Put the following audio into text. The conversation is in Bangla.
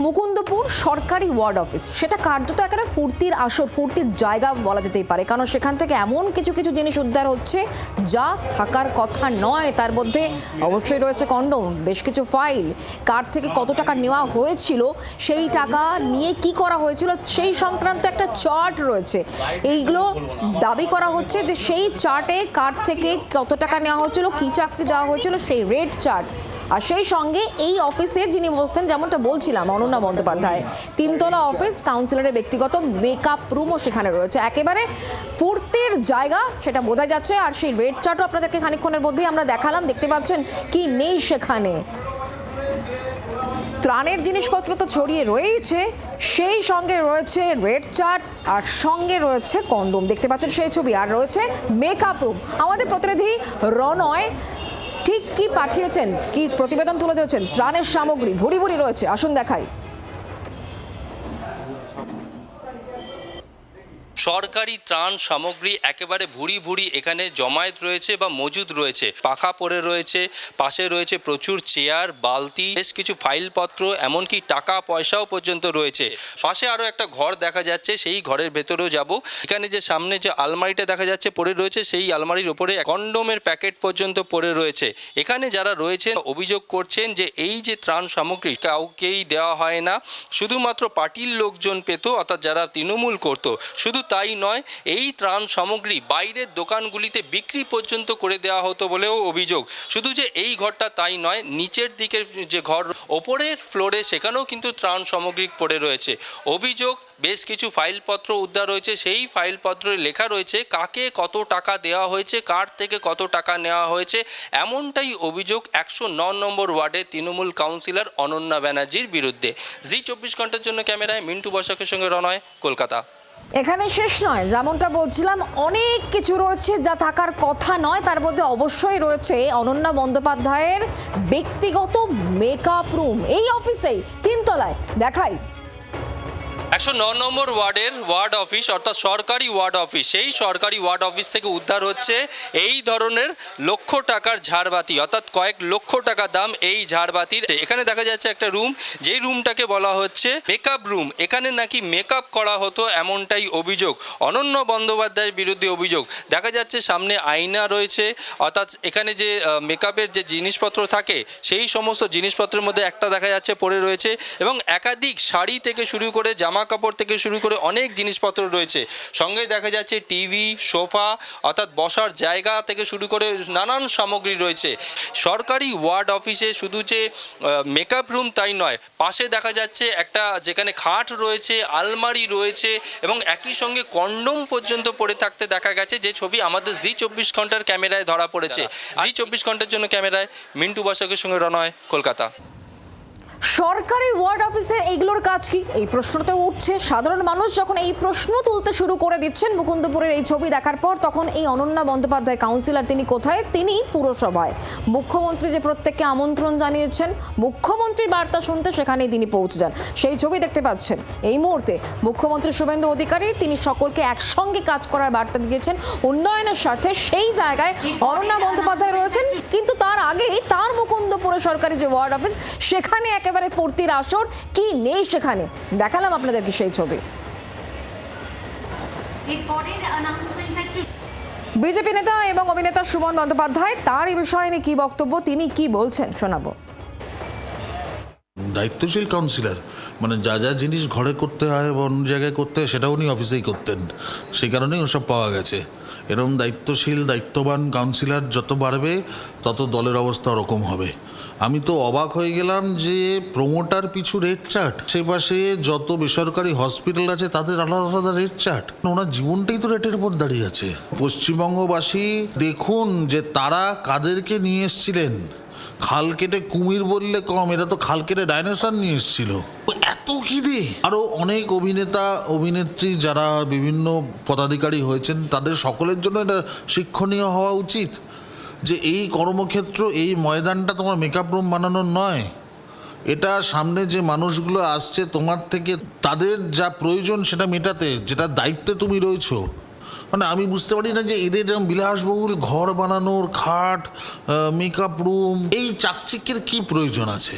মুকুন্দপুর সরকারি ওয়ার্ড অফিস, সেটা কার্যত একেবারে ফুর্তির আসর, ফুর্তির জায়গা বলা যেতেই পারে, কারণ সেখান থেকে এমন কিছু কিছু জিনিস উদ্ধার হচ্ছে যা থাকার কথা নয়। তার মধ্যে অবশ্যই রয়েছে কন্ডোম, বেশ কিছু ফাইল, কার থেকে কত টাকা নেওয়া হয়েছিল, সেই টাকা নিয়ে কি করা হয়েছিল সেই সংক্রান্ত একটা চার্ট রয়েছে। এইগুলো দাবি করা হচ্ছে যে সেই চার্টে কার থেকে কত টাকা নেওয়া হয়েছিল, কি চাকরি দেওয়া হয়েছিল, সেই রেট চার্ট। আর সেই সঙ্গে এই অফিসে যিনি বসতেন, যেমনটা বলছিলাম, অনন্যা বন্দ্যোপাধ্যায়, তিনতলা অফিস, কাউন্সিলরের ব্যক্তিগত মেকআপ রুমও সেখানে রয়েছে। একেবারে ফুর্তির জায়গা সেটা বোঝা যাচ্ছে। আর সেই রেড চার্টও আপনাদেরকে খানিকক্ষণের মধ্যেই আমরা দেখালাম, দেখতে পাচ্ছেন কি নেই সেখানে। ত্রাণের জিনিসপত্র তো ছড়িয়ে রয়েছে, সেই সঙ্গে রয়েছে রেড চার্ট, আর সঙ্গে রয়েছে কন্ডোম, দেখতে পাচ্ছেন সেই ছবি, আর রয়েছে মেকআপ রুম। আমাদের প্রতিনিধি রনয় ঠিক কি পাঠিয়েছেন, কি প্রতিবেদন তুলে দিয়েছেন, ত্রাণের সামগ্রী ভুরি ভুরি রয়েছে, আসুন দেখাই। সরকারি ত্রাণ সামগ্রী একেবারে ভুরি ভুরি এখানে জমায়েত রয়েছে বা মজুদ রয়েছে। পাখা পড়ে রয়েছে, পাশে রয়েছে প্রচুর চেয়ার, বালতি, বেশ কিছু ফাইলপত্র, এমনকি টাকা পয়সাও পর্যন্ত রয়েছে। পাশে আরও একটা ঘর দেখা যাচ্ছে, সেই ঘরের ভেতরেও যাব। এখানে যে সামনে যে আলমারিটা দেখা যাচ্ছে পড়ে রয়েছে, সেই আলমারির ওপরে কন্ডোমের প্যাকেট পর্যন্ত পড়ে রয়েছে। এখানে যারা রয়েছেন অভিযোগ করছেন যে এই যে ত্রাণ সামগ্রী কাউকেই দেওয়া হয় না, শুধুমাত্র পার্টির লোকজন পেত, অর্থাৎ যারা তৃণমূল করত। শুধু তাই নয়, এই ত্রাণ সামগ্রী বাইরের দোকানগুলিতে বিক্রি পর্যন্ত করে দেওয়া হতো বলেও অভিযোগ। শুধু যে এই ঘরটা তাই নয়, নিচের দিকের যে ঘর, ওপরের ফ্লোরে, সেখানেও কিন্তু ত্রাণ সামগ্রী পড়ে রয়েছে। অভিযোগ, বেশ কিছু ফাইলপত্র উদ্ধার হয়েছে, সেই ফাইলপত্রে লেখা রয়েছে কাকে কত টাকা দেওয়া হয়েছে, কার থেকে কত টাকা নেওয়া হয়েছে। এমনটাই অভিযোগ 109 নম্বর ওয়ার্ডের তৃণমূল কাউন্সিলর অনন্যা ব্যানার্জির বিরুদ্ধে। জি 24 ঘন্টার জন্য ক্যামেরায় মিন্টু বসাকের সঙ্গে রনয়, কলকাতা। এখানে শেষ নয়, যেমনটা বলছিলাম, অনেক কিছু রয়েছে যা থাকার কথা নয়। তার মধ্যে অবশ্যই রয়েছে অনন্যা বন্দ্যোপাধ্যায়ের ব্যক্তিগত মেকআপ রুম, এই অফিসেই, তিনতলায়, দেখাই। 109 নম্বর ওয়ার্ডের ওয়ার্ড অফিস, অর্থাৎ সরকারি ওয়ার্ড অফিস, সেই সরকারি ওয়ার্ড অফিস থেকে উদ্ধার হচ্ছে এই ধরনের লক্ষ টাকার ঝাড়বাতি, অর্থাৎ কয়েক লক্ষ টাকা দাম এই ঝাড়বাতির। এখানে দেখা যাচ্ছে একটা রুম, যেই রুমটাকে বলা হচ্ছে মেকআপ রুম। এখানে নাকি মেকআপ করা হতো, এমনটাই অভিযোগ। অনন্যা বন্দ্যোপাধ্যায়ের বিরুদ্ধে অভিযোগ। দেখা যাচ্ছে সামনে আয়না রয়েছে, অর্থাৎ এখানে যে মেকআপের যে জিনিসপত্র থাকে, সেই সমস্ত জিনিসপত্রের মধ্যে একটা দেখা যাচ্ছে পড়ে রয়েছে, এবং একাধিক শাড়ি থেকে শুরু করে জামা কাপড় থেকে শুরু করে অনেক জিনিসপত্র রয়েছে। সঙ্গে দেখা যাচ্ছে টিভি, সোফা, অর্থাৎ বসার জায়গা থেকে শুরু করে নানান সামগ্রী রয়েছে। সরকারি ওয়ার্ড অফিসে শুধু যে মেকআপ রুম তাই নয়, পাশে দেখা যাচ্ছে একটা যেখানে খাট রয়েছে, আলমারি রয়েছে, এবং একই সঙ্গে কন্ডোম পর্যন্ত পড়ে থাকতে দেখা গেছে, যে ছবি আমাদের জি 24 ঘন্টার ক্যামেরায় ধরা পড়েছে। জি 24 ঘন্টার জন্য ক্যামেরায় মিন্টু বসাকের সঙ্গে রনয়, কলকাতা। সরকারি ওয়ার্ড অফিসের এইগুলোর কাজ কি, এই প্রশ্নটা উঠছে। সাধারণ মানুষ যখন এই প্রশ্ন তুলতে শুরু করে দিচ্ছেন মুকুন্দপুরের এই ছবি দেখার পর, তখন এই অনন্যা বন্দ্যোপাধ্যায় কাউন্সিলর, তিনি কোথায়? তিনি পুরসভায়। মুখ্যমন্ত্রী যে প্রত্যেককে আমন্ত্রণ জানিয়েছেন মুখ্যমন্ত্রীর বার্তা শুনতে, সেখানেই তিনি পৌঁছে যান। সেই ছবি দেখতে পাচ্ছেন এই মুহূর্তে। মুখ্যমন্ত্রী শুভেন্দু অধিকারী, তিনি সকলকে একসঙ্গে কাজ করার বার্তা দিয়েছেন উন্নয়নের স্বার্থে। সেই জায়গায় অনন্যা বন্দ্যোপাধ্যায় রয়েছেন, কিন্তু তার আগেই তার মুকুন্দপুরের সরকারি যে ওয়ার্ড অফিস, সেখানে একেবারে ফুর্তির আসর। কি নেই সেখানে, দেখালাম আপনাদেরকে সেই ছবি। বিজেপি নেতা এবং অভিনেতা সুমন বন্দ্যোপাধ্যায়, তার এই বিষয়ে নিয়ে কি বক্তব্য, তিনি কি বলছেন শোনাবো। দায়িত্বশীল কাউন্সিলর, মানে যা যা জিনিস ঘরে করতে হয় বা অন্য জায়গায় করতে হয়, সেটা উনি অফিসেই করতেন। সেই কারণেই ওসব পাওয়া গেছে। এরকম দায়িত্বশীল, দায়িত্ববান কাউন্সিলর যত বাড়বে, তত দলের অবস্থা ওরকম হবে। আমি তো অবাক হয়ে গেলাম যে প্রমোটার পিছু রেট চার্ট, আশেপাশে যত বেসরকারি হসপিটাল আছে তাদের আলাদা আলাদা রেট চার্ট। ওনার জীবনটাই তো রেটের উপর দাঁড়িয়ে আছে। পশ্চিমবঙ্গবাসী দেখুন যে তারা কাদেরকে নিয়ে এসছিলেন। খাল কেটে কুমির বললে কম, এটা তো খাল কেটে ডাইনোসর নিয়ে এসেছিল। এত খিদে। আরও অনেক অভিনেতা অভিনেত্রী যারা বিভিন্ন পদাধিকারী হয়েছেন, তাদের সকলের জন্য এটা শিক্ষণীয় হওয়া উচিত যে এই কর্মক্ষেত্র, এই ময়দানটা তোমার মেকআপ রুম বানানোর নয়। এটা সামনে যে মানুষগুলো আসছে তোমার থেকে, তাদের যা প্রয়োজন সেটা মেটাতে, যেটা দায়িত্বে তুমি রয়েছো। মানে আমি বুঝতে পারি না যে এদের যেমন বিলাসবহুল ঘর বানানোর, খাট, মেকআপ রুম, এই চাকচিক্যের কী প্রয়োজন আছে।